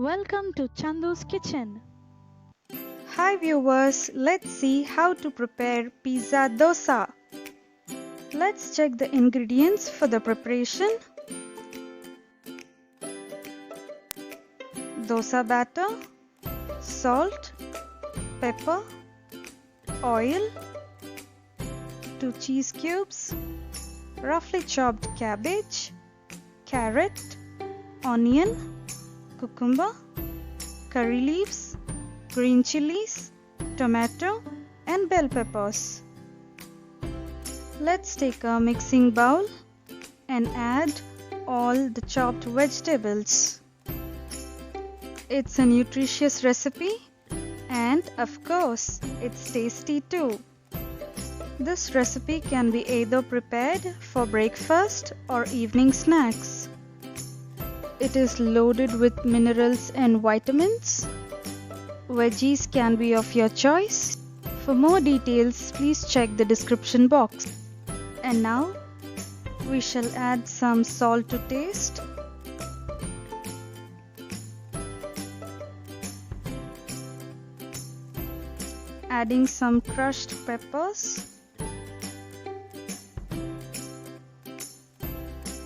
Welcome to Chandu's Kitchen. Hi viewers, let's see how to prepare pizza dosa. Let's check the ingredients for the preparation. Dosa batter, salt, pepper, oil, 2 cheese cubes, roughly chopped cabbage, carrot, onion, cucumber, curry leaves, green chillies, tomato and bell peppers. Let's take a mixing bowl and add all the chopped vegetables. It's a nutritious recipe and of course it's tasty too. This recipe can be either prepared for breakfast or evening snacks. It is loaded with minerals and vitamins. Veggies can be of your choice. For more details, please check the description box. And now, we shall add some salt to taste. Adding some crushed peppers.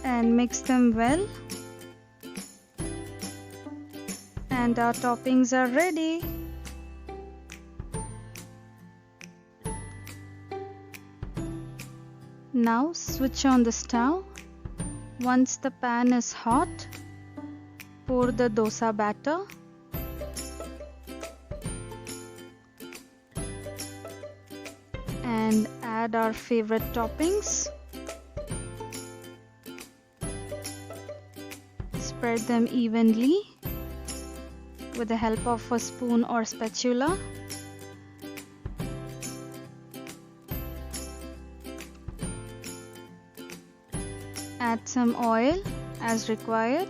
And mix them well. And our toppings are ready. Now switch on the stove. Once the pan is hot, pour the dosa batter. And add our favorite toppings. Spread them evenly with the help of a spoon or spatula. Add some oil as required.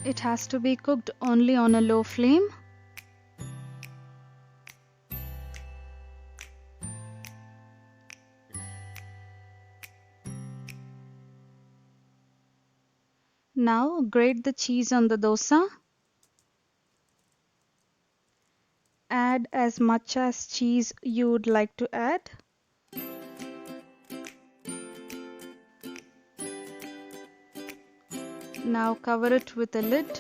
It has to be cooked only on a low flame. Now grate the cheese on the dosa. Add as much as cheese you would like to add. Now cover it with a lid.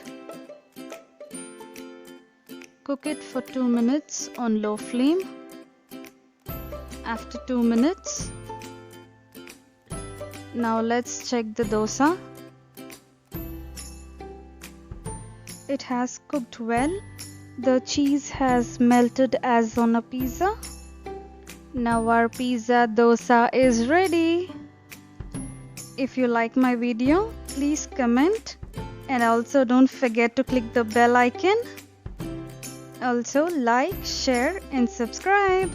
Cook it for 2 minutes on low flame. After 2 minutes, now let's check the dosa. It has cooked well. The cheese has melted as on a pizza. Now our pizza dosa is ready. If you like my video, please comment and also don't forget to click the bell icon. Also like, share and subscribe.